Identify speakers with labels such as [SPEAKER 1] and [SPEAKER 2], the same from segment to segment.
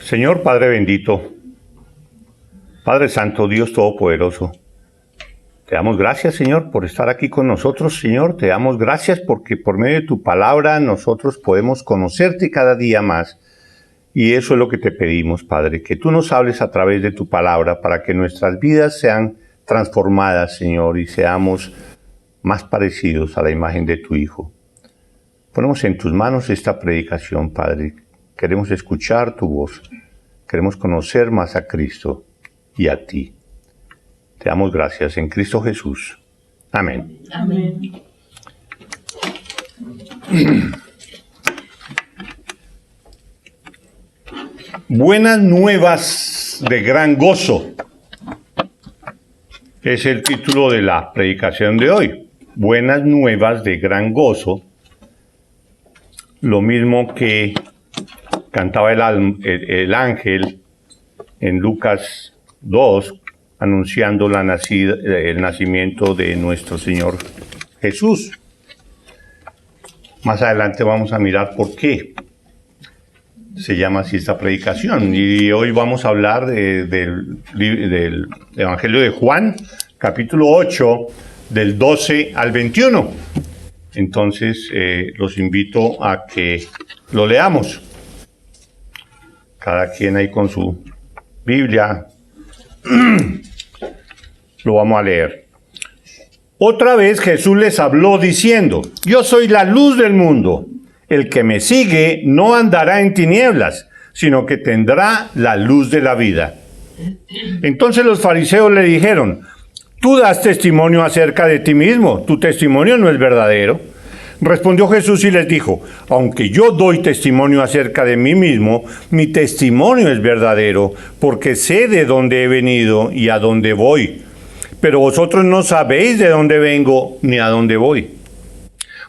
[SPEAKER 1] Señor Padre bendito, Padre Santo, Dios Todopoderoso, te damos gracias, Señor, por estar aquí con nosotros, Señor. Te damos gracias porque por medio de tu palabra nosotros podemos conocerte cada día más. Y eso es lo que te pedimos, Padre, que tú nos hables a través de tu palabra para que nuestras vidas sean transformadas, Señor, y seamos más parecidos a la imagen de tu Hijo. Ponemos en tus manos esta predicación, Padre. Queremos escuchar tu voz. Queremos conocer más a Cristo y a ti. Te damos gracias en Cristo Jesús. Amén.
[SPEAKER 2] Amén.
[SPEAKER 1] Buenas nuevas de gran gozo. Es el título de la predicación de hoy. Buenas nuevas de gran gozo. Lo mismo que cantaba el ángel en Lucas 2, anunciando el nacimiento de nuestro Señor Jesús. Más adelante vamos a mirar por qué se llama así esta predicación. Y hoy vamos a hablar del Evangelio de Juan, capítulo 8, del 12 al 21. Entonces, los invito a que lo leamos. Cada quien ahí con su Biblia. Lo vamos a leer. Otra vez Jesús les habló diciendo: Yo soy la luz del mundo. El que me sigue no andará en tinieblas, sino que tendrá la luz de la vida. Entonces los fariseos le dijeron: Tú das testimonio acerca de ti mismo, tu testimonio no es verdadero. Respondió Jesús y les dijo: Aunque yo doy testimonio acerca de mí mismo, mi testimonio es verdadero, porque sé de dónde he venido y a dónde voy. Pero vosotros no sabéis de dónde vengo ni a dónde voy.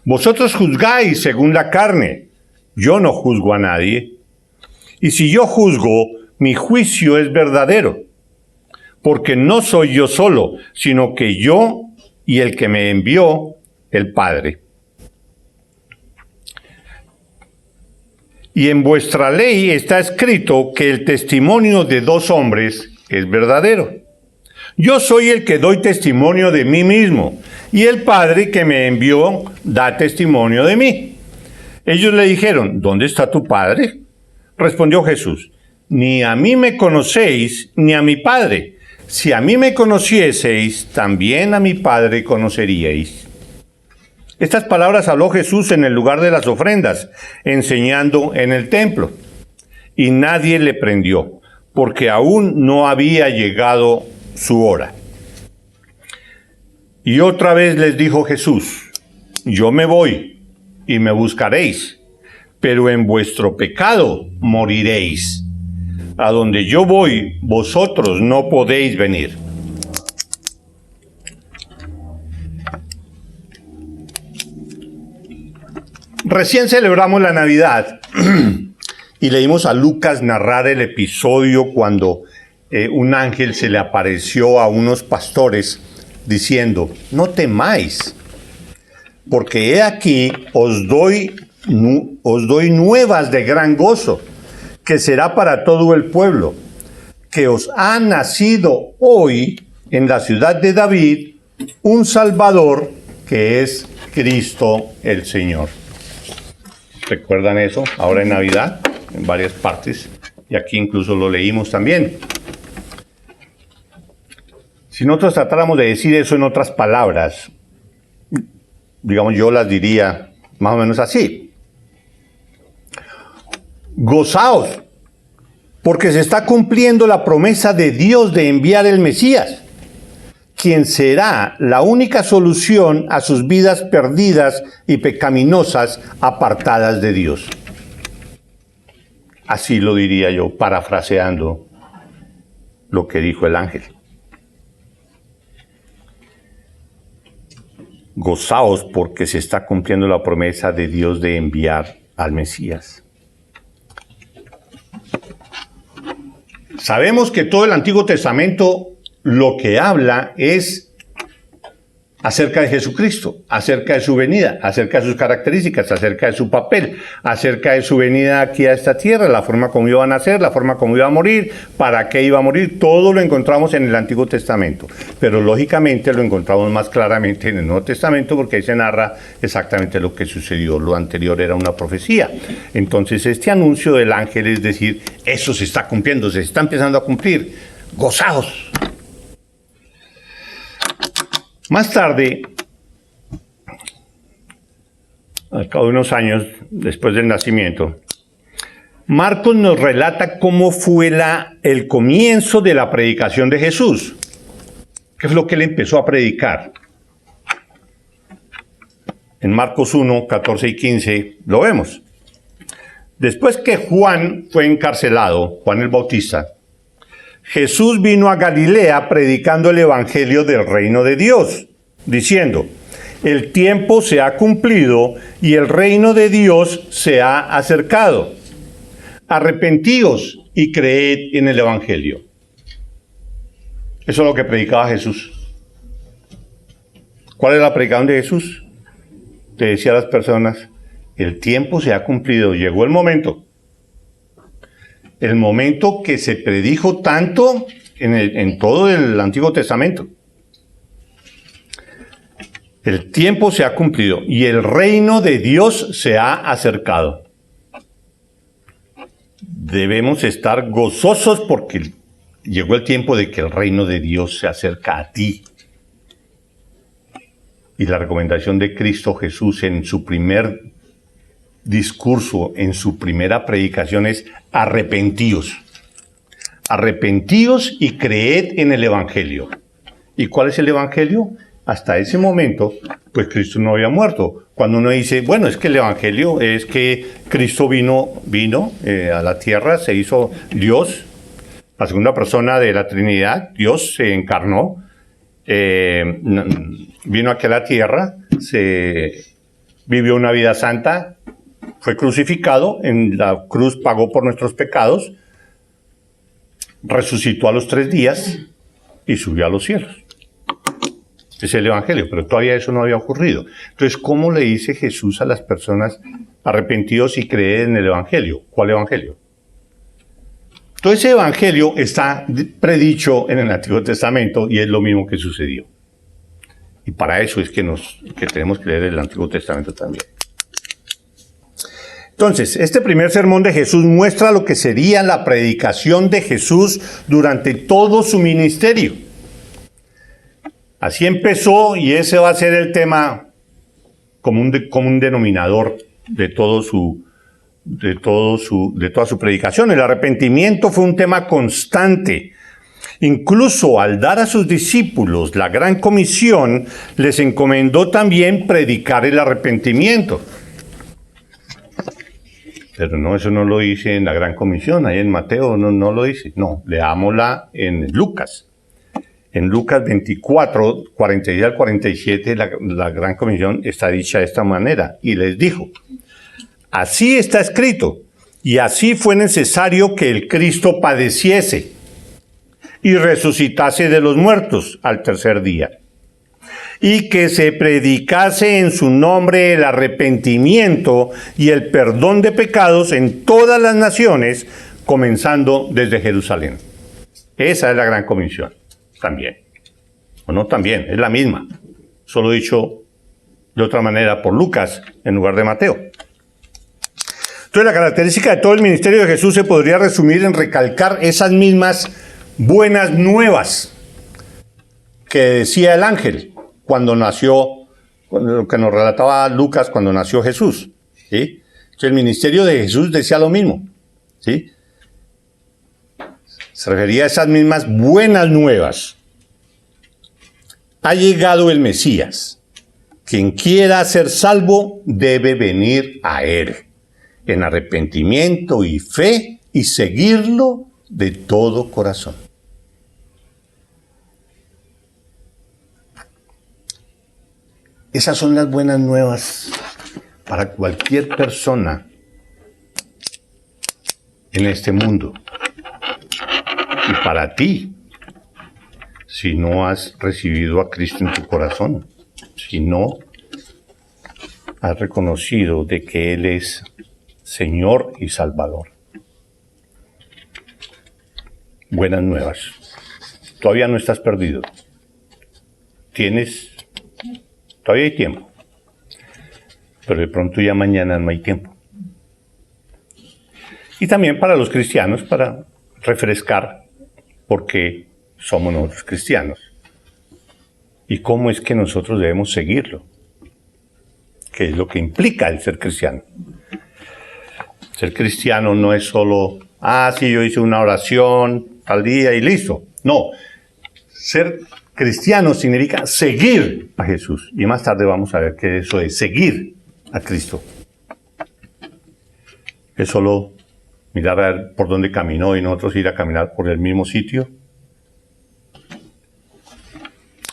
[SPEAKER 1] Vosotros juzgáis según la carne, yo no juzgo a nadie. Y si yo juzgo, mi juicio es verdadero, porque no soy yo solo, sino que yo y el que me envió, el Padre. Y en vuestra ley está escrito que el testimonio de dos hombres es verdadero. Yo soy el que doy testimonio de mí mismo, y el Padre que me envió da testimonio de mí. Ellos le dijeron: ¿Dónde está tu Padre? Respondió Jesús: Ni a mí me conocéis, ni a mi Padre. Si a mí me conocieseis, también a mi Padre conoceríais. Estas palabras habló Jesús en el lugar de las ofrendas, enseñando en el templo. Y nadie le prendió, porque aún no había llegado su hora. Y otra vez les dijo Jesús: Yo me voy, y me buscaréis, pero en vuestro pecado moriréis. A donde yo voy, vosotros no podéis venir. Recién celebramos la Navidad y leímos a Lucas narrar el episodio cuando un ángel se le apareció a unos pastores diciendo: No temáis, porque he aquí os doy nuevas de gran gozo, que será para todo el pueblo, que os ha nacido hoy en la ciudad de David un Salvador, que es Cristo el Señor. ¿Recuerdan eso? Ahora en Navidad, en varias partes, y aquí incluso lo leímos también. Si nosotros tratáramos de decir eso en otras palabras, digamos, yo las diría más o menos así: gozaos, porque se está cumpliendo la promesa de Dios de enviar el Mesías, quien será la única solución a sus vidas perdidas y pecaminosas, apartadas de Dios. Así lo diría yo, parafraseando lo que dijo el ángel. Gozaos porque se está cumpliendo la promesa de Dios de enviar al Mesías. Sabemos que todo el Antiguo Testamento lo que habla es acerca de Jesucristo, acerca de su venida, acerca de sus características, acerca de su papel, acerca de su venida aquí a esta tierra, la forma como iba a nacer, la forma como iba a morir, para qué iba a morir. Todo lo encontramos en el Antiguo Testamento, pero lógicamente lo encontramos más claramente en el Nuevo Testamento, porque ahí se narra exactamente lo que sucedió. Lo anterior era una profecía. Entonces este anuncio del ángel es decir, eso se está cumpliendo, se está empezando a cumplir. Gozaos. Más tarde, al cabo de unos años después del nacimiento, Marcos nos relata cómo fue el comienzo de la predicación de Jesús. ¿Qué es lo que él empezó a predicar? En Marcos 1, 14 y 15 lo vemos. Después que Juan fue encarcelado, Juan el Bautista, Jesús vino a Galilea predicando el evangelio del reino de Dios, diciendo, el tiempo se ha cumplido y el reino de Dios se ha acercado. Arrepentíos y creed en el evangelio. Eso es lo que predicaba Jesús. ¿Cuál es la predicación de Jesús? Le decía a las personas, el tiempo se ha cumplido, llegó el momento. El momento que se predijo tanto en todo el Antiguo Testamento. El tiempo se ha cumplido y el reino de Dios se ha acercado. Debemos estar gozosos porque llegó el tiempo de que el reino de Dios se acerca a ti. Y la recomendación de Cristo Jesús en su primer discurso, en su primera predicación es arrepentíos. Arrepentíos y creed en el evangelio. ¿Y cuál es el evangelio? Hasta ese momento, pues Cristo no había muerto. Cuando uno dice, bueno, es que el evangelio es que Cristo vino a la tierra, se hizo Dios, la segunda persona de la Trinidad, Dios se encarnó, vino aquí a la tierra, vivió una vida santa, fue crucificado, en la cruz pagó por nuestros pecados, resucitó a los 3 días y subió a los cielos. Es el evangelio, pero todavía eso no había ocurrido. Entonces, ¿cómo le dice Jesús a las personas arrepentidos y creed en el evangelio? ¿Cuál evangelio? Todo ese evangelio está predicho en el Antiguo Testamento y es lo mismo que sucedió. Y para eso es que tenemos que leer el Antiguo Testamento también. Entonces, este primer sermón de Jesús muestra lo que sería la predicación de Jesús durante todo su ministerio. Así empezó y ese va a ser el tema común denominador de toda su predicación. El arrepentimiento fue un tema constante. Incluso al dar a sus discípulos la gran comisión, les encomendó también predicar el arrepentimiento. Pero no, eso no lo dice en la gran comisión, ahí en Mateo no lo dice. No, leámosla en Lucas. En Lucas 24, 46 al 47, la gran comisión está dicha de esta manera. Y les dijo, así está escrito, y así fue necesario que el Cristo padeciese y resucitase de los muertos al tercer día, y que se predicase en su nombre el arrepentimiento y el perdón de pecados en todas las naciones, comenzando desde Jerusalén. Esa es la gran comisión. También, o no también, es la misma, solo dicho de otra manera por Lucas en lugar de Mateo. Entonces la característica de todo el ministerio de Jesús se podría resumir en recalcar esas mismas buenas nuevas que decía el ángel cuando nació, lo que nos relataba Lucas cuando nació Jesús, ¿sí? Entonces el ministerio de Jesús decía lo mismo, ¿sí? Se refería a esas mismas buenas nuevas. Ha llegado el Mesías. Quien quiera ser salvo debe venir a Él, en arrepentimiento y fe, y seguirlo de todo corazón. Esas son las buenas nuevas para cualquier persona en este mundo. Y para ti, si no has recibido a Cristo en tu corazón. si no has reconocido de que Él es Señor y Salvador. Buenas nuevas. Todavía no estás perdido. Todavía hay tiempo. Pero de pronto ya mañana no hay tiempo. Y también para los cristianos, para refrescar por qué somos nosotros cristianos. Y cómo es que nosotros debemos seguirlo. ¿Qué es lo que implica el ser cristiano? Ser cristiano no es solo, sí, yo hice una oración al día y listo. No, ser cristiano significa seguir a Jesús. Y más tarde vamos a ver qué eso es seguir a Cristo. Es solo mirar a ver por dónde caminó y nosotros ir a caminar por el mismo sitio.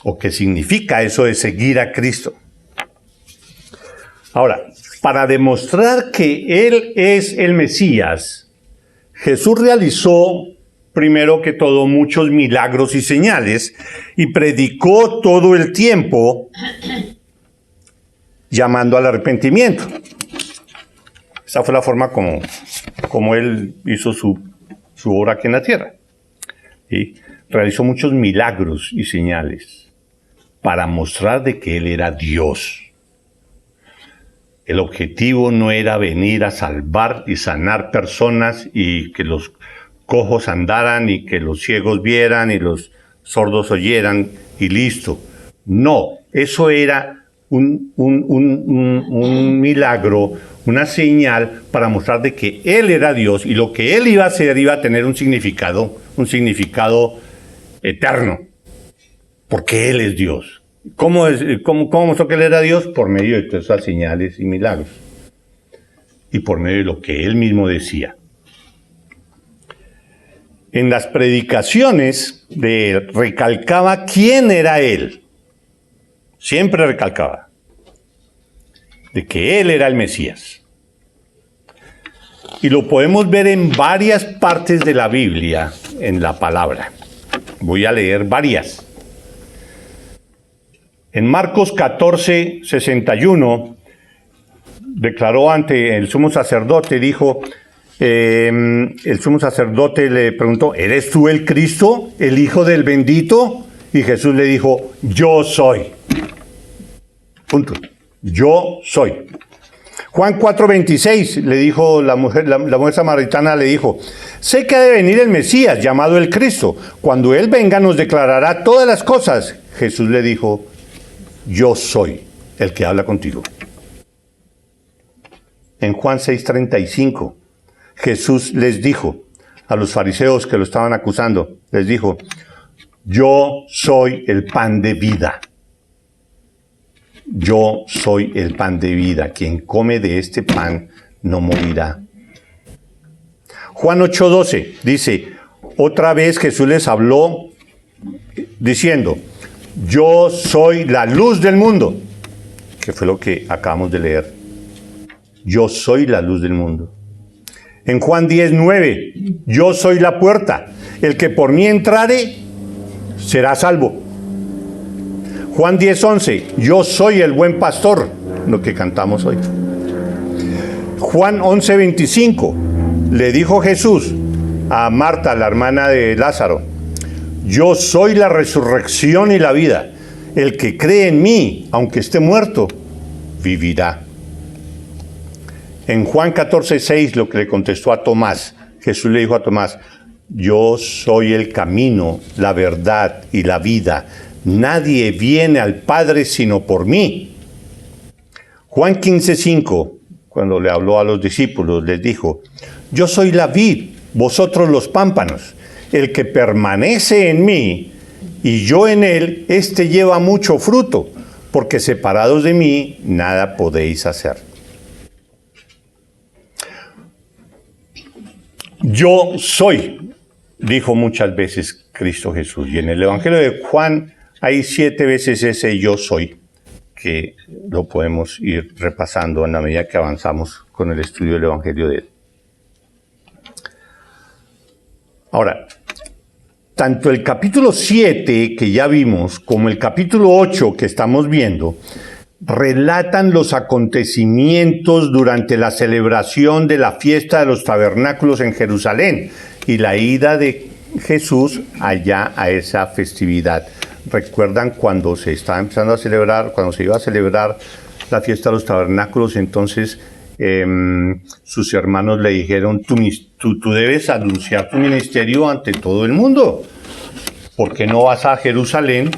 [SPEAKER 1] ¿O qué significa eso de seguir a Cristo? Ahora, para demostrar que Él es el Mesías, Jesús realizó, primero que todo, muchos milagros y señales, y predicó todo el tiempo llamando al arrepentimiento. Esa fue la forma como Él hizo su obra aquí en la tierra. ¿Sí? Realizó muchos milagros y señales para mostrar de que Él era Dios. El objetivo no era venir a salvar y sanar personas y que los cojos andaran y que los ciegos vieran y los sordos oyeran y listo. No, eso era un milagro, una señal para mostrar de que Él era Dios y lo que Él iba a hacer iba a tener un significado eterno, porque Él es Dios. ¿Cómo mostró que Él era Dios? Por medio de todas esas señales y milagros. Y por medio de lo que Él mismo decía. En las predicaciones de Él, recalcaba quién era Él. Siempre recalcaba. De que Él era el Mesías. Y lo podemos ver en varias partes de la Biblia, en la palabra. Voy a leer varias. En Marcos 14, 61, declaró ante el sumo sacerdote, dijo, el sumo sacerdote le preguntó, ¿eres tú el Cristo, el Hijo del Bendito? Y Jesús le dijo, yo soy. Punto. Yo soy. Juan 4:26 le dijo la mujer samaritana, le dijo, sé que ha de venir el Mesías, llamado el Cristo. Cuando Él venga nos declarará todas las cosas. Jesús le dijo, yo soy el que habla contigo. En Juan 6:35, Jesús les dijo a los fariseos que lo estaban acusando, les dijo, yo soy el pan de vida. Yo soy el pan de vida. Quien come de este pan no morirá. Juan 8:12 dice, otra vez Jesús les habló diciendo, yo soy la luz del mundo, que fue lo que acabamos de leer. Yo soy la luz del mundo. En Juan 10:9, yo soy la puerta. El que por mí entrare, será salvo. Juan 10:11, yo soy el buen pastor, lo que cantamos hoy. Juan 11:25, le dijo Jesús a Marta, la hermana de Lázaro, yo soy la resurrección y la vida. El que cree en mí, aunque esté muerto, vivirá. En Juan 14:6, lo que le contestó a Tomás, Jesús le dijo a Tomás, yo soy el camino, la verdad y la vida. Nadie viene al Padre sino por mí. Juan 15:5, cuando le habló a los discípulos, les dijo, yo soy la vid, vosotros los pámpanos. El que permanece en mí y yo en él, éste lleva mucho fruto, porque separados de mí nada podéis hacer. Yo soy, dijo muchas veces Cristo Jesús. Y en el Evangelio de Juan hay 7 veces ese yo soy, que lo podemos ir repasando en la medida que avanzamos con el estudio del Evangelio de él. Ahora, tanto el capítulo 7 que ya vimos como el capítulo 8 que estamos viendo relatan los acontecimientos durante la celebración de la fiesta de los tabernáculos en Jerusalén y la ida de Jesús allá a esa festividad. ¿Recuerdan cuando se estaba empezando a celebrar, cuando se iba a celebrar la fiesta de los tabernáculos? Entonces sus hermanos le dijeron, tú debes anunciar tu ministerio ante todo el mundo. ¿Por qué no vas a Jerusalén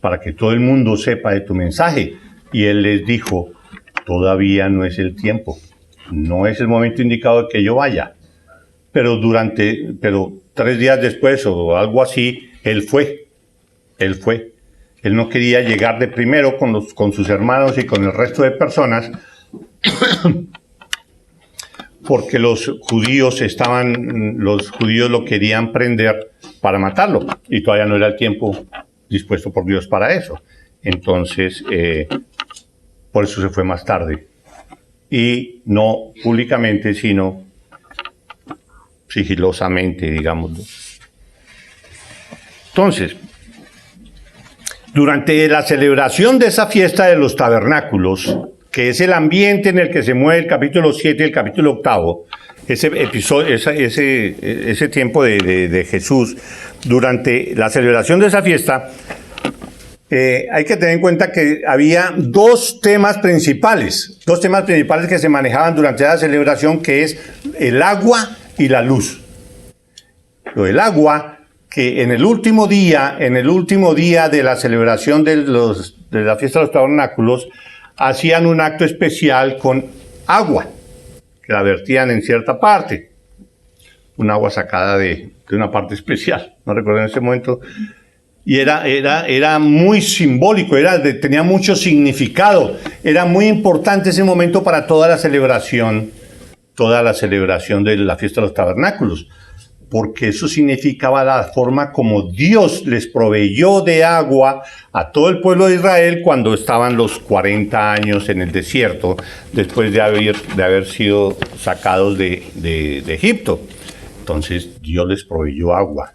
[SPEAKER 1] para que todo el mundo sepa de tu mensaje? Y él les dijo, todavía no es el tiempo, no es el momento indicado de que yo vaya. Pero 3 días después o algo así, él fue. Él no quería llegar de primero con sus hermanos y con el resto de personas, porque los judíos lo querían prender para matarlo, y todavía no era el tiempo dispuesto por Dios para eso. Entonces, por eso se fue más tarde, y no públicamente, sino sigilosamente, digámoslo. Entonces, durante la celebración de esa fiesta de los tabernáculos, que es el ambiente en el que se mueve el capítulo 7 y el capítulo 8, ese tiempo de Jesús, durante la celebración de esa fiesta, hay que tener en cuenta que había dos temas principales que se manejaban durante la celebración, que es el agua y la luz. Lo del agua, que en el último día de la celebración de la fiesta de los tabernáculos, hacían un acto especial con agua, que la vertían en cierta parte, un agua sacada de una parte especial, no recuerdo en ese momento, y era muy simbólico, tenía mucho significado, era muy importante ese momento para toda la celebración de la fiesta de los tabernáculos, porque eso significaba la forma como Dios les proveyó de agua a todo el pueblo de Israel cuando estaban los 40 años en el desierto, después de haber sido sacados de Egipto. Entonces Dios les proveyó agua.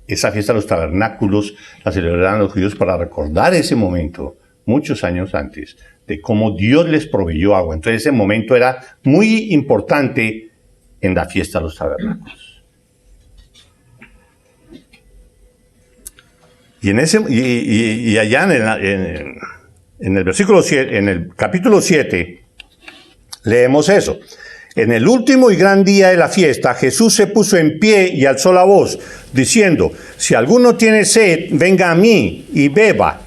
[SPEAKER 1] Esa fiesta de los tabernáculos la celebraban los judíos para recordar ese momento, muchos años antes, de cómo Dios les proveyó agua. Entonces ese momento era muy importante en la fiesta de los tabernáculos. Y allá en el versículo 7, en el capítulo 7, leemos eso. En el último y gran día de la fiesta, Jesús se puso en pie y alzó la voz, diciendo, si alguno tiene sed, venga a mí y beba.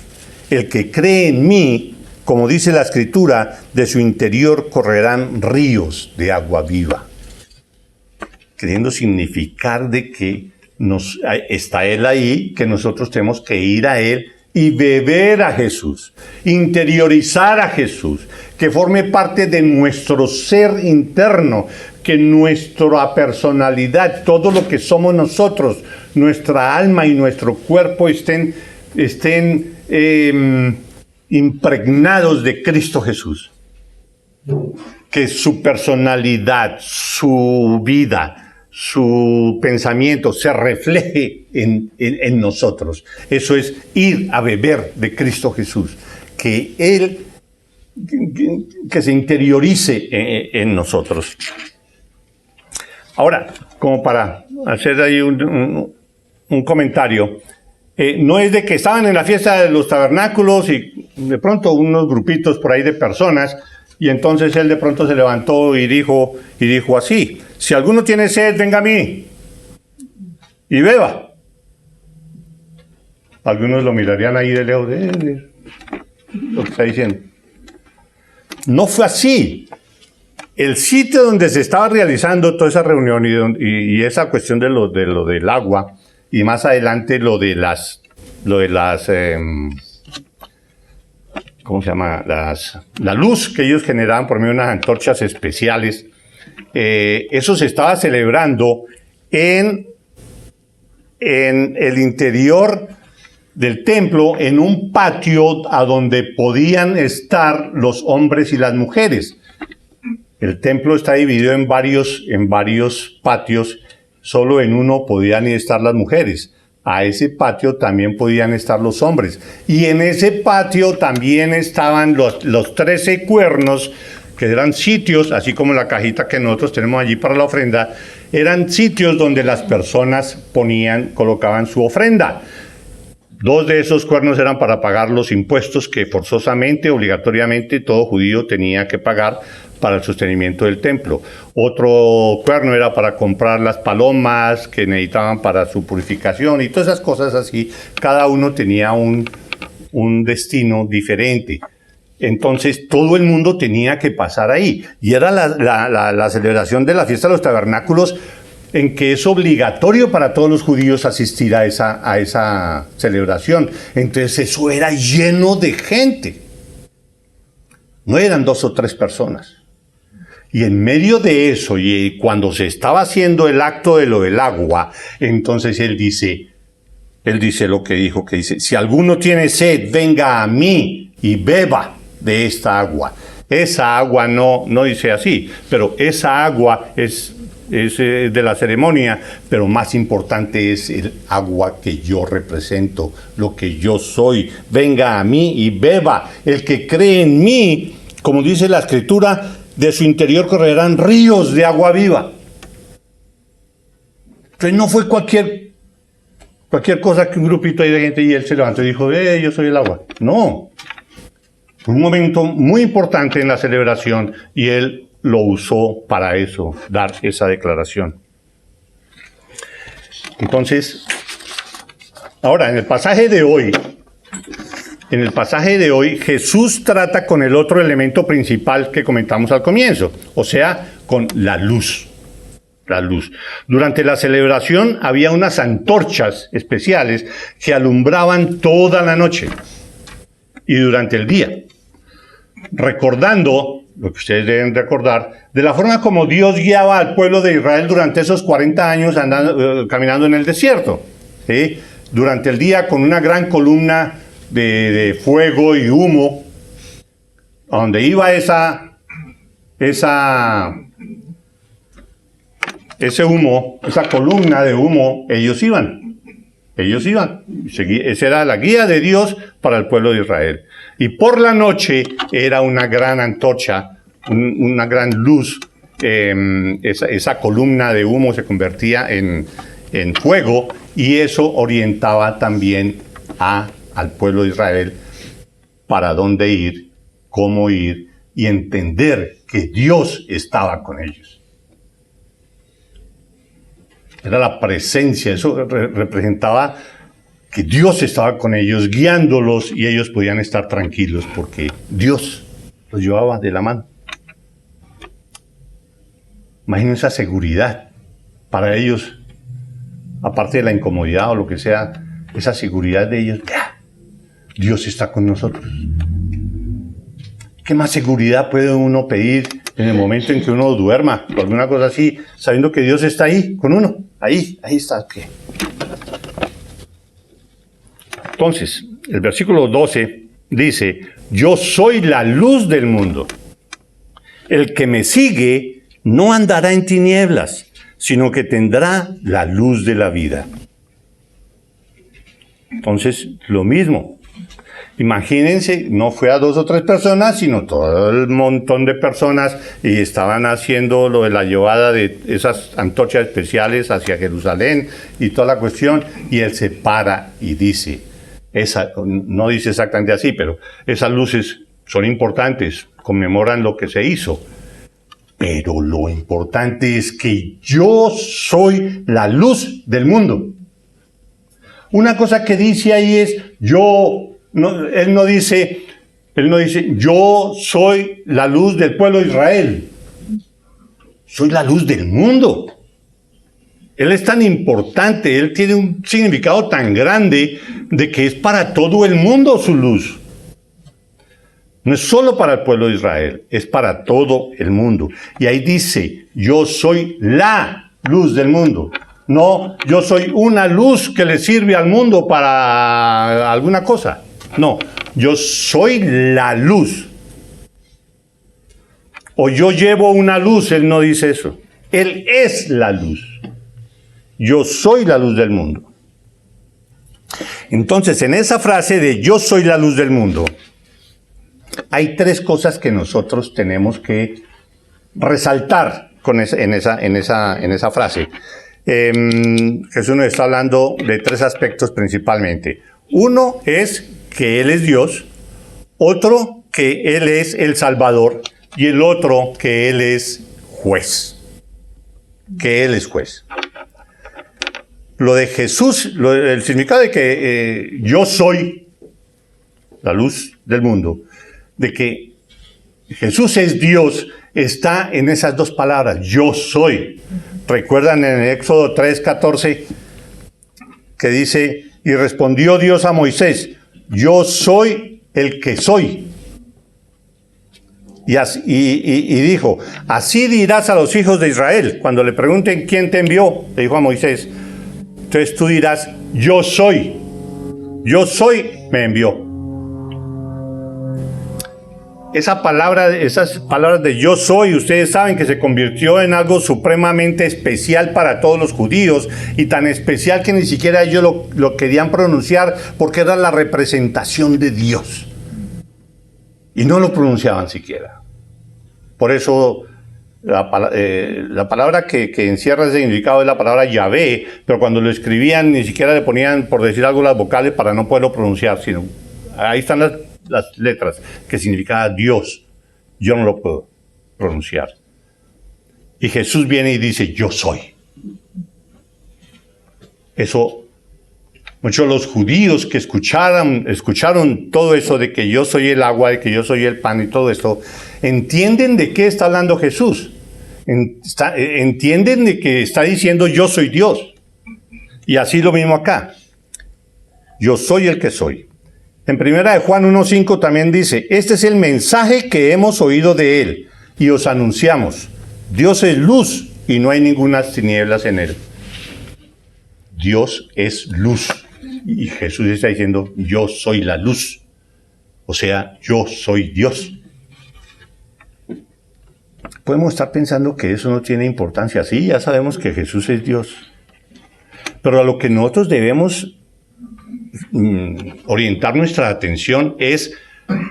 [SPEAKER 1] El que cree en mí, como dice la Escritura, de su interior correrán ríos de agua viva. Queriendo significar de que está Él ahí, que nosotros tenemos que ir a Él y beber a Jesús, interiorizar a Jesús, que forme parte de nuestro ser interno, que nuestra personalidad, todo lo que somos nosotros, nuestra alma y nuestro cuerpo estén impregnados de Cristo Jesús. Que su personalidad, su vida, su pensamiento se refleje en nosotros. Eso es ir a beber de Cristo Jesús. Que Él que se interiorice en nosotros. Ahora, como para hacer ahí un comentario, no es de que estaban en la fiesta de los tabernáculos y de pronto unos grupitos por ahí de personas, y entonces él de pronto se levantó y dijo así, si alguno tiene sed, venga a mí y beba. Algunos lo mirarían ahí de lejos, lo que está diciendo. No fue así. El sitio donde se estaba realizando toda esa reunión y esa cuestión de lo del agua, y más adelante lo de las ¿cómo se llama? La luz que ellos generaban por medio de unas antorchas especiales. Eso se estaba celebrando en el interior del templo, en un patio a donde podían estar los hombres y las mujeres. El templo está dividido en varios patios, solo en uno podían estar las mujeres. A ese patio también podían estar los hombres. Y en ese patio también estaban los 13 cuernos, que eran sitios, así como la cajita que nosotros tenemos allí para la ofrenda, eran sitios donde las personas colocaban su ofrenda. 2 de esos cuernos eran para pagar los impuestos que forzosamente, obligatoriamente, todo judío tenía que pagar para el sostenimiento del templo. Otro cuerno era para comprar las palomas que necesitaban para su purificación y todas esas cosas así. Cada uno tenía un destino diferente. Entonces todo el mundo tenía que pasar ahí. Y era la celebración de la fiesta de los tabernáculos, en que es obligatorio para todos los judíos asistir a esa celebración. Entonces eso era lleno de gente. No eran 2 o 3 personas. Y en medio de eso, y cuando se estaba haciendo el acto de lo del agua, entonces él dice lo que dijo, que dice, si alguno tiene sed, venga a mí y beba de esta agua. Esa agua no dice así, pero esa agua es de la ceremonia, pero más importante es el agua que yo represento, lo que yo soy. Venga a mí y beba. El que cree en mí, como dice la Escritura, de su interior correrán ríos de agua viva. Entonces no fue cualquier cosa que un grupito ahí de gente y él se levantó y dijo, yo soy el agua. No. Fue un momento muy importante en la celebración y él lo usó para eso, dar esa declaración. Entonces, ahora en el pasaje de hoy, Jesús trata con el otro elemento principal que comentamos al comienzo, o sea, con la luz. La luz. Durante la celebración había unas antorchas especiales que alumbraban toda la noche y durante el día, recordando lo que ustedes deben recordar, de la forma como Dios guiaba al pueblo de Israel durante esos 40 años caminando en el desierto, ¿sí? Durante el día con una gran columna de fuego y humo, a donde iba ese humo, esa columna de humo, ellos iban. Esa era la guía de Dios para el pueblo de Israel. Y por la noche era una gran antorcha, una gran luz. Esa columna de humo se convertía en fuego y eso orientaba también al pueblo de Israel para dónde ir, cómo ir y entender que Dios estaba con ellos. Era la presencia, eso representaba que Dios estaba con ellos, guiándolos, y ellos podían estar tranquilos porque Dios los llevaba de la mano. Imaginen esa seguridad para ellos, aparte de la incomodidad o lo que sea, esa seguridad de ellos. Dios está con nosotros. ¿Qué más seguridad puede uno pedir en el momento en que uno duerma o alguna cosa así, sabiendo que Dios está ahí con uno? Ahí está. Entonces, el versículo 12 dice, yo soy la luz del mundo. El que me sigue no andará en tinieblas, sino que tendrá la luz de la vida. Entonces, lo mismo. Imagínense, no fue a 2 o 3 personas, sino todo el montón de personas y estaban haciendo lo de la llevada de esas antorchas especiales hacia Jerusalén y toda la cuestión, y él se para y dice, no dice exactamente así, pero esas luces son importantes, conmemoran lo que se hizo, pero lo importante es que yo soy la luz del mundo. Una cosa que dice ahí es, él no dice, yo soy la luz del pueblo de Israel. Soy la luz del mundo. Él es tan importante, él tiene un significado tan grande de que es para todo el mundo su luz. No es solo para el pueblo de Israel, es para todo el mundo. Y ahí dice, yo soy la luz del mundo. No, yo soy una luz que le sirve al mundo para alguna cosa. No, yo soy la luz. O yo llevo una luz, él no dice eso. Él es la luz. yo soy la luz del mundo. Entonces, en esa frase de yo soy la luz del mundo, hay tres cosas que nosotros tenemos que resaltar en esa frase. Jesús nos está hablando de tres aspectos principalmente. Uno es que Él es Dios, otro que Él es el Salvador y el otro que Él es juez. Que Él es juez. Lo de Jesús, el significado de que yo soy la luz del mundo, de que Jesús es Dios, está en esas dos palabras, yo soy. ¿Recuerdan en Éxodo 3:14 que dice, y respondió Dios a Moisés, yo soy el que soy? Y dijo, así dirás a los hijos de Israel, cuando le pregunten quién te envió, le dijo a Moisés, entonces tú dirás, yo soy, me envió. Esas palabras de yo soy, ustedes saben que se convirtió en algo supremamente especial para todos los judíos, y tan especial que ni siquiera ellos lo querían pronunciar, porque era la representación de Dios. Y no lo pronunciaban siquiera. Por eso la palabra que encierra ese significado es la palabra Yahvé, pero cuando lo escribían ni siquiera le ponían, por decir algo, las vocales para no poderlo pronunciar, sino ahí están las letras, que significaba Dios. Yo no lo puedo pronunciar. Y Jesús viene y dice, yo soy. Eso, muchos de los judíos que escucharon todo eso de que yo soy el agua, de que yo soy el pan y todo esto, entienden de qué está hablando Jesús. Entienden de que está diciendo yo soy Dios. Y así lo mismo acá. Yo soy el que soy. En 1 Juan 1:5 también dice, este es el mensaje que hemos oído de Él y os anunciamos. Dios es luz y no hay ninguna tinieblas en Él. Dios es luz. Y Jesús está diciendo, yo soy la luz. O sea, yo soy Dios. Podemos estar pensando que eso no tiene importancia. Sí, ya sabemos que Jesús es Dios. Pero a lo que nosotros debemos orientar nuestra atención es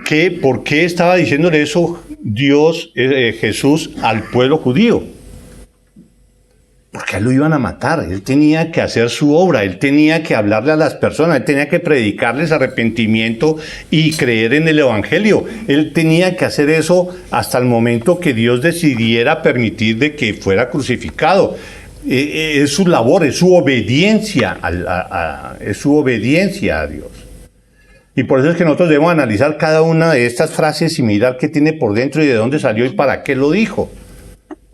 [SPEAKER 1] que ¿por qué estaba diciéndole eso Jesús al pueblo judío? Porque a él lo iban a matar, él tenía que hacer su obra, él tenía que hablarle a las personas, él tenía que predicarles arrepentimiento y creer en el Evangelio. Él tenía que hacer eso hasta el momento que Dios decidiera permitir de que fuera crucificado. Es su labor, es su obediencia es su obediencia a Dios. Y por eso es que nosotros debemos analizar cada una de estas frases y mirar qué tiene por dentro y de dónde salió y para qué lo dijo.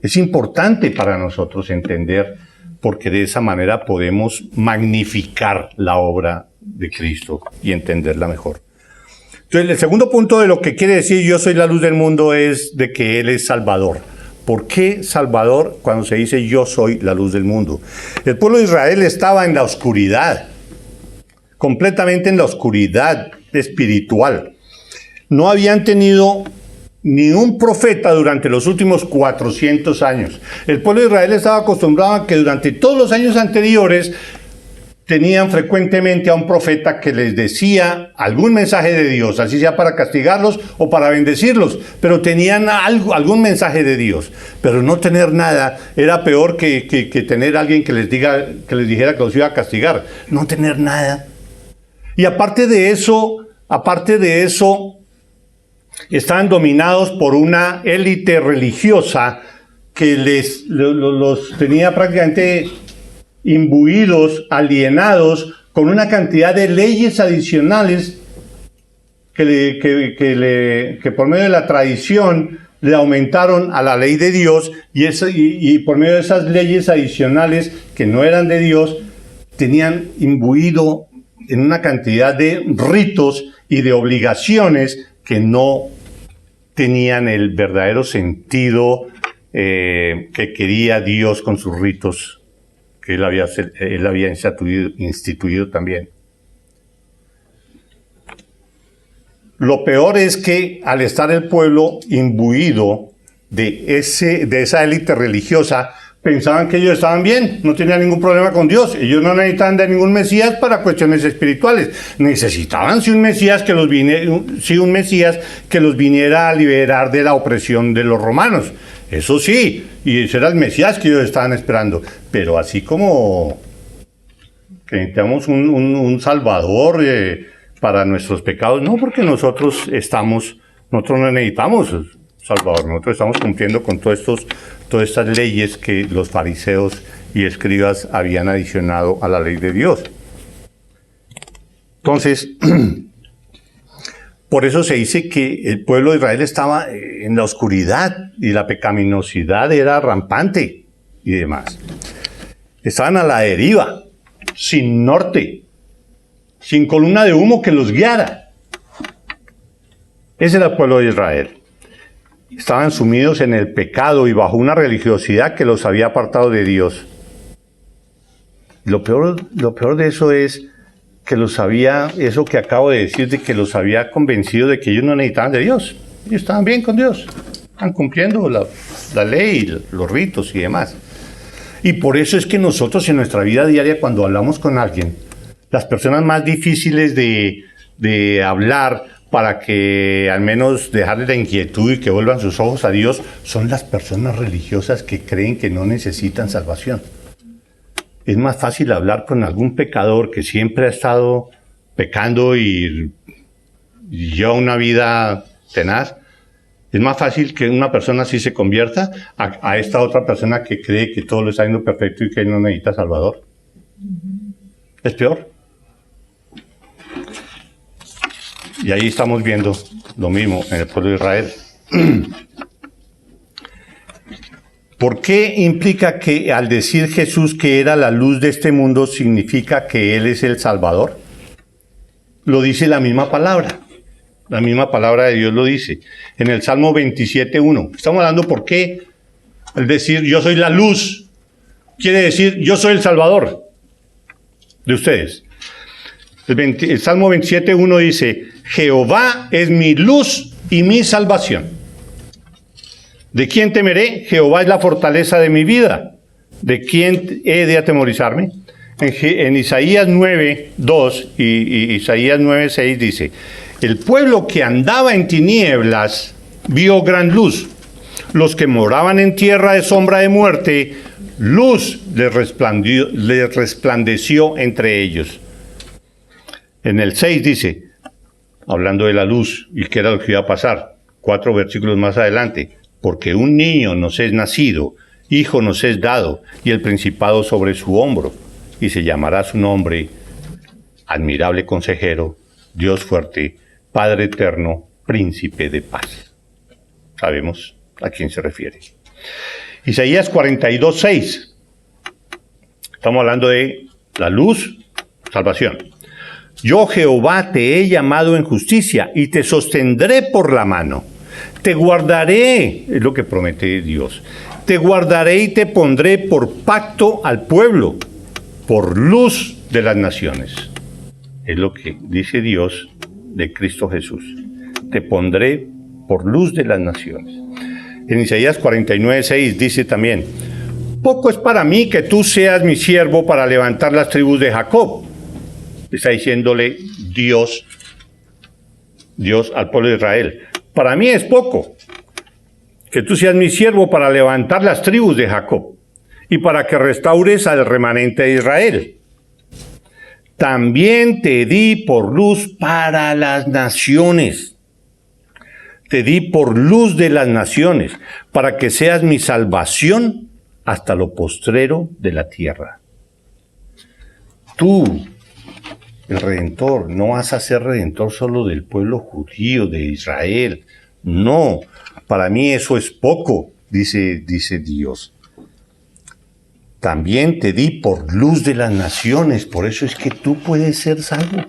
[SPEAKER 1] Es importante para nosotros entender, porque de esa manera podemos magnificar la obra de Cristo y entenderla mejor. Entonces, el segundo punto de lo que quiere decir yo soy la luz del mundo es de que Él es Salvador. ¿Por qué Salvador cuando se dice yo soy la luz del mundo? El pueblo de Israel estaba en la oscuridad, completamente en la oscuridad espiritual. No habían tenido ni un profeta durante los últimos 400 años. El pueblo de Israel estaba acostumbrado a que durante todos los años anteriores tenían frecuentemente a un profeta que les decía algún mensaje de Dios, así sea para castigarlos o para bendecirlos, pero tenían algún mensaje de Dios. Pero no tener nada era peor que tener a alguien que les dijera que los iba a castigar. No tener nada. Y aparte de eso, estaban dominados por una élite religiosa que los tenía prácticamente imbuidos, alienados, con una cantidad de leyes adicionales que por medio de la tradición le aumentaron a la ley de Dios, y por medio de esas leyes adicionales que no eran de Dios, tenían imbuido en una cantidad de ritos y de obligaciones que no tenían el verdadero sentido que quería Dios con sus ritos que él había instituido también. Lo peor es que al estar el pueblo imbuido de esa élite religiosa, pensaban que ellos estaban bien, no tenían ningún problema con Dios. Ellos no necesitaban de ningún Mesías para cuestiones espirituales. Necesitaban un Mesías que los viniera a liberar de la opresión de los romanos. Eso sí, y ese era el Mesías que ellos estaban esperando. Pero así como que necesitamos un Salvador para nuestros pecados, no, porque nosotros no necesitamos Salvador, nosotros estamos cumpliendo con todas estas leyes que los fariseos y escribas habían adicionado a la ley de Dios. Entonces, por eso se dice que el pueblo de Israel estaba en la oscuridad y la pecaminosidad era rampante y demás. Estaban a la deriva, sin norte, sin columna de humo que los guiara. Ese era el pueblo de Israel. Estaban sumidos en el pecado y bajo una religiosidad que los había apartado de Dios. Lo peor de eso es que eso que acabo de decir, de que los había convencido de que ellos no necesitaban de Dios. Ellos estaban bien con Dios, estaban cumpliendo la ley, los ritos y demás. Y por eso es que nosotros en nuestra vida diaria, cuando hablamos con alguien, las personas más difíciles de hablar, para que al menos dejarles la inquietud y que vuelvan sus ojos a Dios, son las personas religiosas que creen que no necesitan salvación. Es más fácil hablar con algún pecador que siempre ha estado pecando y lleva una vida tenaz. Es más fácil que una persona así se convierta a esta otra persona que cree que todo lo está yendo perfecto y que él no necesita Salvador. Es peor. Y ahí estamos viendo lo mismo en el pueblo de Israel. ¿Por qué implica que al decir Jesús que era la luz de este mundo significa que Él es el Salvador? Lo dice la misma palabra. La misma palabra de Dios lo dice. En el Salmo 27:1. Estamos hablando por qué al decir yo soy la luz quiere decir yo soy el Salvador de ustedes. El Salmo 27:1 dice, Jehová es mi luz y mi salvación. ¿De quién temeré? Jehová es la fortaleza de mi vida. ¿De quién he de atemorizarme? En Isaías 9:2 y Isaías 9:6 dice, el pueblo que andaba en tinieblas vio gran luz. Los que moraban en tierra de sombra de muerte, luz les resplandeció entre ellos. En el 6 dice, hablando de la luz y qué era lo que iba a pasar, 4 versículos más adelante, porque un niño nos es nacido, hijo nos es dado, y el principado sobre su hombro, y se llamará su nombre, admirable consejero, Dios fuerte, Padre eterno, príncipe de paz. Sabemos a quién se refiere. Isaías 42:6. Estamos hablando de la luz, salvación. Yo, Jehová, te he llamado en justicia y te sostendré por la mano. Te guardaré, es lo que promete Dios. Te guardaré y te pondré por pacto al pueblo, por luz de las naciones. Es lo que dice Dios de Cristo Jesús. Te pondré por luz de las naciones. En Isaías 49:6 dice también, poco es para mí que tú seas mi siervo para levantar las tribus de Jacob. Está diciéndole Dios al pueblo de Israel. Para mí es poco que tú seas mi siervo para levantar las tribus de Jacob y para que restaures al remanente de Israel. También te di por luz para las naciones. Te di por luz de las naciones, para que seas mi salvación hasta lo postrero de la tierra. Tú, el Redentor, no vas a ser Redentor solo del pueblo judío, de Israel. No, para mí eso es poco, dice Dios. También te di por luz de las naciones, por eso es que tú puedes ser salvo.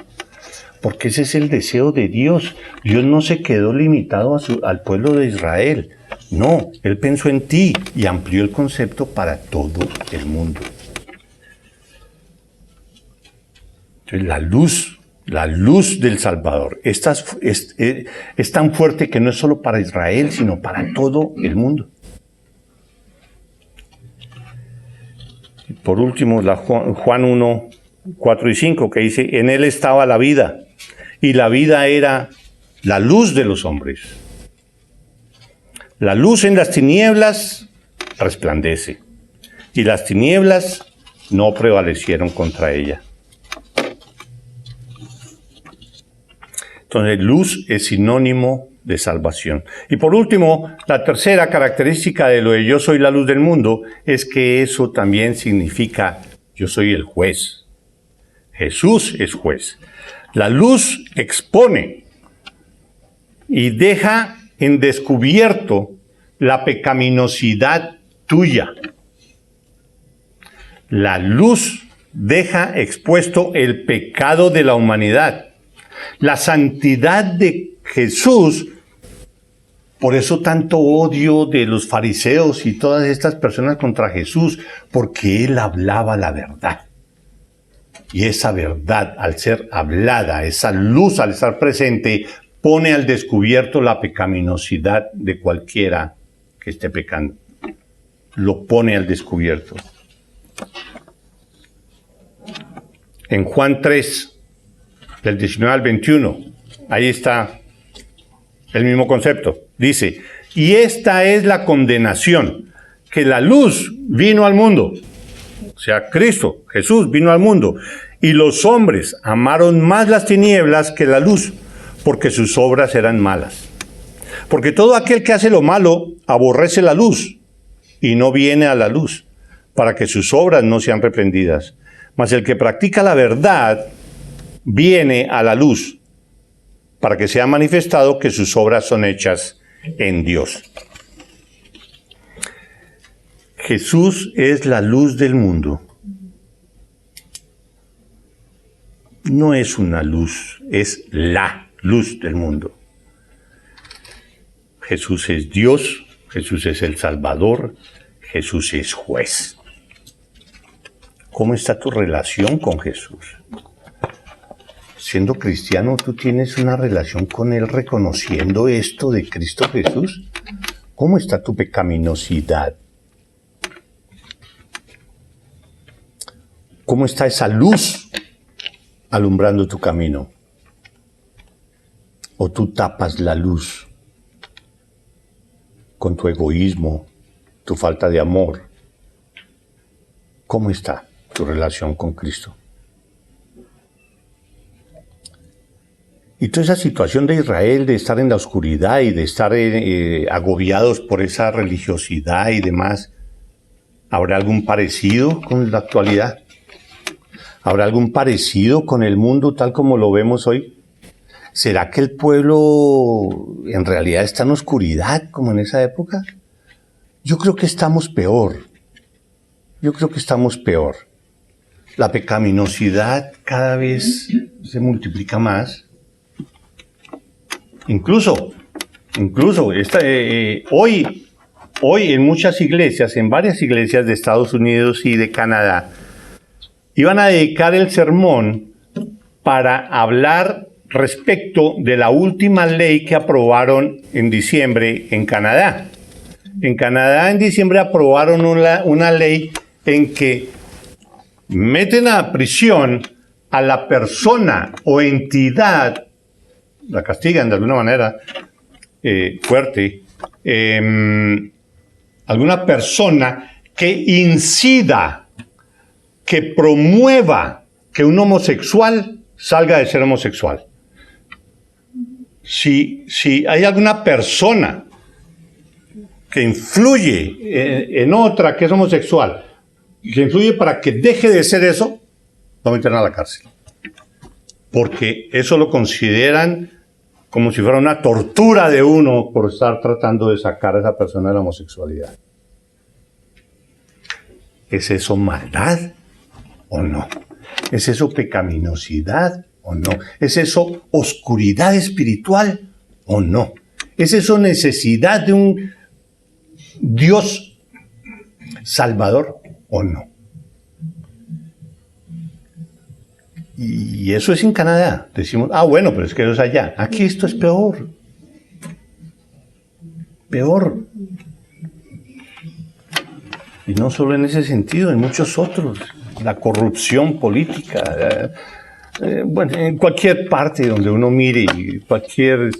[SPEAKER 1] Porque ese es el deseo de Dios. Dios no se quedó limitado al pueblo de Israel. No, Él pensó en ti y amplió el concepto para todo el mundo. Entonces, la luz del Salvador es tan fuerte que no es solo para Israel, sino para todo el mundo. por último, Juan 1, 4 y 5, que dice, en él estaba la vida, y la vida era la luz de los hombres. La luz en las tinieblas resplandece, y las tinieblas no prevalecieron contra ella. Entonces, luz es sinónimo de salvación. Y por último, la tercera característica de lo de yo soy la luz del mundo es que eso también significa yo soy el juez. Jesús es juez. La luz expone y deja en descubierto la pecaminosidad tuya. La luz deja expuesto el pecado de la humanidad. La santidad de Jesús, por eso tanto odio de los fariseos y todas estas personas contra Jesús, porque Él hablaba la verdad. Y esa verdad, al ser hablada, esa luz al estar presente, pone al descubierto la pecaminosidad de cualquiera que esté pecando. Lo pone al descubierto. En Juan 3, del 19 al 21, ahí está el mismo concepto. Dice, y esta es la condenación, que la luz vino al mundo. O sea, Cristo, Jesús, vino al mundo. Y los hombres amaron más las tinieblas que la luz, porque sus obras eran malas. Porque todo aquel que hace lo malo aborrece la luz y no viene a la luz, para que sus obras no sean reprendidas. Mas el que practica la verdad viene a la luz, para que sea manifestado que sus obras son hechas en Dios. Jesús es la luz del mundo. No es una luz, es la luz del mundo. Jesús es Dios, Jesús es el Salvador, Jesús es juez. ¿Cómo está tu relación con Jesús? Siendo cristiano, ¿tú tienes una relación con Él reconociendo esto de Cristo Jesús? ¿Cómo está tu pecaminosidad? ¿Cómo está esa luz alumbrando tu camino? ¿O tú tapas la luz con tu egoísmo, tu falta de amor? ¿Cómo está tu relación con Cristo? Y toda esa situación de Israel, de estar en la oscuridad y de estar agobiados por esa religiosidad y demás, ¿habrá algún parecido con la actualidad? ¿Habrá algún parecido con el mundo tal como lo vemos hoy? ¿Será que el pueblo en realidad está en oscuridad como en esa época? Yo creo que estamos peor. La pecaminosidad cada vez se multiplica más. Incluso hoy en muchas iglesias, en varias iglesias de Estados Unidos y de Canadá, iban a dedicar el sermón para hablar respecto de la última ley que aprobaron en diciembre en Canadá. En Canadá en diciembre aprobaron una ley en que meten a prisión a la persona o entidad, la castigan de alguna manera fuerte, alguna persona que incida, que promueva que un homosexual salga de ser homosexual. Si hay alguna persona que influye en otra que es homosexual, que influye para que deje de ser eso, lo meten a la cárcel. Porque eso lo consideran como si fuera una tortura de uno por estar tratando de sacar a esa persona de la homosexualidad. ¿Es eso maldad o no? ¿Es eso pecaminosidad o no? ¿Es eso oscuridad espiritual o no? ¿Es eso necesidad de un Dios salvador o no? Y eso es en Canadá. Decimos, bueno, pero es que eso es allá. Aquí esto es peor. Peor. Y no solo en ese sentido, en muchos otros. La corrupción política, bueno, en cualquier parte donde uno mire, cualquier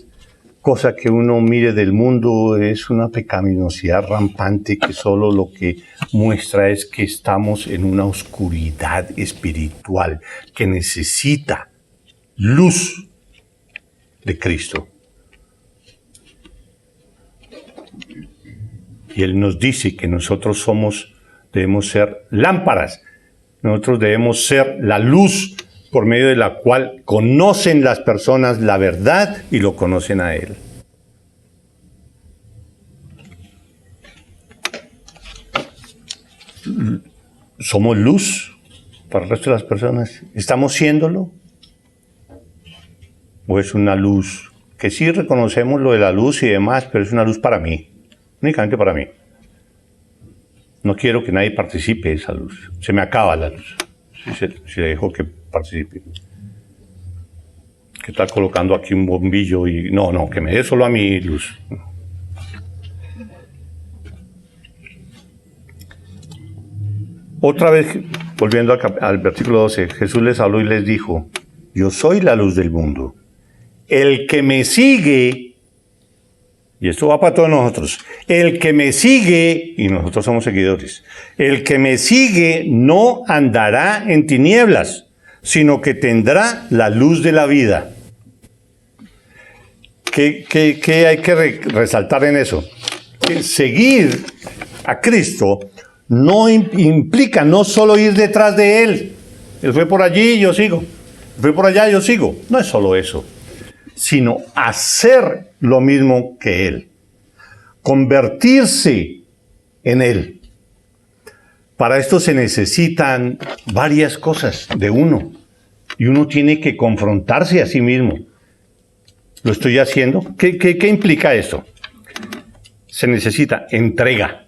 [SPEAKER 1] cosa que uno mire del mundo es una pecaminosidad rampante que solo lo que muestra es que estamos en una oscuridad espiritual que necesita luz de Cristo. Y Él nos dice que nosotros debemos ser lámparas. Nosotros debemos ser la luz por medio de la cual conocen las personas la verdad y lo conocen a Él. ¿Somos luz para el resto de las personas? ¿Estamos siéndolo? ¿O es una luz que sí reconocemos lo de la luz y demás, pero es una luz para mí? Únicamente para mí. No quiero que nadie participe de esa luz. Se me acaba la luz si dejo que participe. Que está colocando aquí un bombillo y... No, que me dé solo a mí luz. Otra vez, volviendo al versículo 12, Jesús les habló y les dijo: yo soy la luz del mundo. El que me sigue, y esto va para todos nosotros, el que me sigue, y nosotros somos seguidores, el que me sigue no andará en tinieblas, sino que tendrá la luz de la vida. ¿Qué hay que resaltar en eso? Que seguir a Cristo no implica no solo ir detrás de Él. Él fue por allí, yo sigo. Él fue por allá, yo sigo. No es solo eso, sino hacer lo mismo que Él. Convertirse en Él. Para esto se necesitan varias cosas de uno. Y uno tiene que confrontarse a sí mismo. ¿Lo estoy haciendo? ¿Qué implica esto? Se necesita entrega.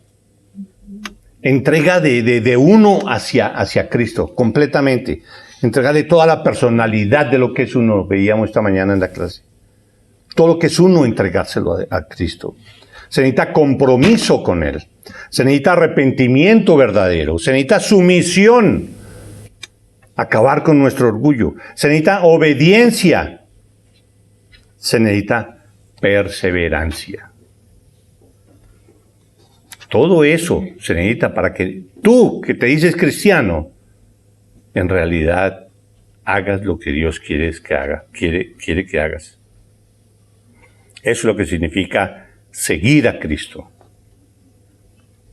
[SPEAKER 1] Entrega de uno hacia Cristo, completamente. Entrega de toda la personalidad de lo que es uno. Veíamos esta mañana en la clase. Todo lo que es uno, entregárselo a Cristo. Se necesita compromiso con Él. Se necesita arrepentimiento verdadero. Se necesita sumisión. Acabar con nuestro orgullo. Se necesita obediencia. Se necesita perseverancia. Todo eso se necesita para que tú, que te dices cristiano, en realidad hagas lo que Dios quiere que hagas. Eso es lo que significa seguir a Cristo.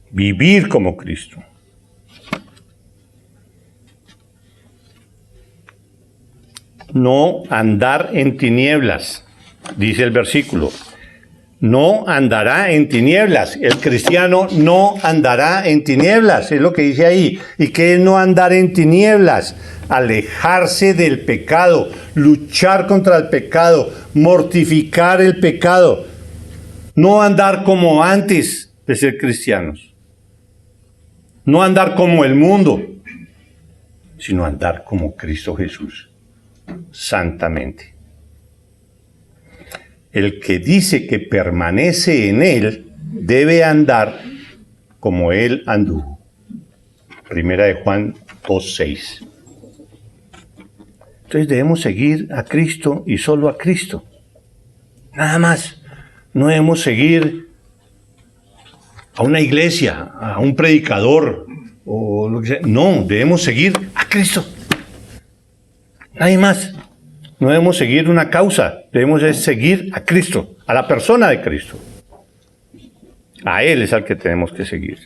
[SPEAKER 1] Vivir como Cristo. No andar en tinieblas, dice el versículo. No andará en tinieblas. El cristiano no andará en tinieblas, es lo que dice ahí. ¿Y qué es no andar en tinieblas? Alejarse del pecado, luchar contra el pecado, mortificar el pecado. No andar como antes de ser cristianos. No andar como el mundo, sino andar como Cristo Jesús, santamente. El que dice que permanece en Él debe andar como Él anduvo. Primera de Juan 2:6. Entonces debemos seguir a Cristo y solo a Cristo. Nada más. No debemos seguir a una iglesia, a un predicador o lo que sea. No, debemos seguir a Cristo. Nadie más. No debemos seguir una causa, debemos seguir a Cristo, a la persona de Cristo. A Él es al que tenemos que seguir.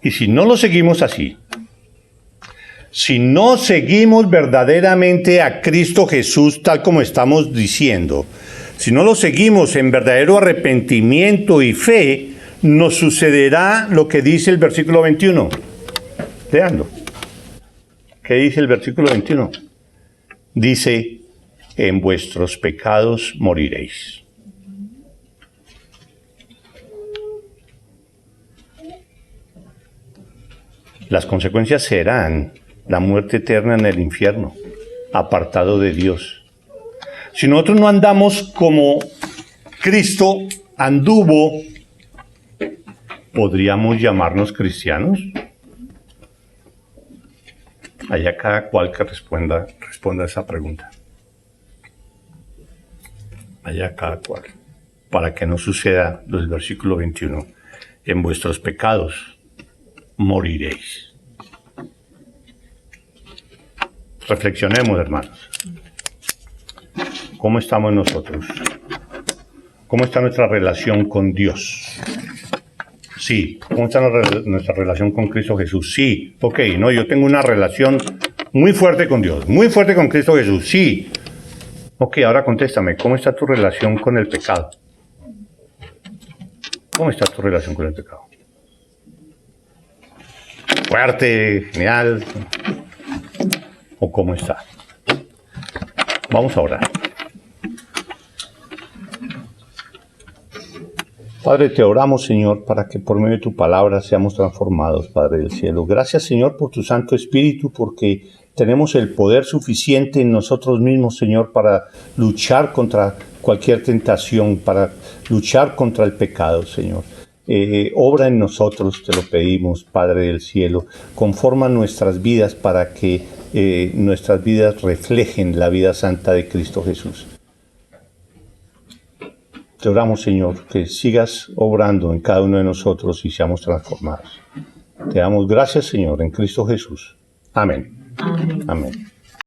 [SPEAKER 1] Y si no lo seguimos así, si no seguimos verdaderamente a Cristo Jesús tal como estamos diciendo, si no lo seguimos en verdadero arrepentimiento y fe, nos sucederá lo que dice el versículo 21. Leanlo. ¿Qué dice el versículo 21? Dice, en vuestros pecados moriréis. Las consecuencias serán la muerte eterna en el infierno, apartado de Dios. Si nosotros no andamos como Cristo anduvo, ¿podríamos llamarnos cristianos? Allá cada cual que responda a esa pregunta. Allá cada cual. Para que no suceda lo del versículo 21. En vuestros pecados moriréis. Reflexionemos, hermanos. ¿Cómo estamos nosotros? ¿Cómo está nuestra relación con Dios? Sí. ¿Cómo está nuestra relación con Cristo Jesús? Sí. Ok, no, yo tengo una relación muy fuerte con Dios, muy fuerte con Cristo Jesús. Sí. Ok, ahora contéstame, ¿cómo está tu relación con el pecado? ¿Cómo está tu relación con el pecado? ¿Fuerte? ¿Genial? ¿O cómo está? Vamos a orar. Padre, te oramos, Señor, para que por medio de tu palabra seamos transformados, Padre del cielo. Gracias, Señor, por tu Santo Espíritu, porque tenemos el poder suficiente en nosotros mismos, Señor, para luchar contra cualquier tentación, para luchar contra el pecado, Señor. Obra en nosotros, te lo pedimos, Padre del cielo. Conforma nuestras vidas para que nuestras vidas reflejen la vida santa de Cristo Jesús. Te oramos, Señor, que sigas obrando en cada uno de nosotros y seamos transformados. Te damos gracias, Señor, en Cristo Jesús. Amén. Amén. Amén.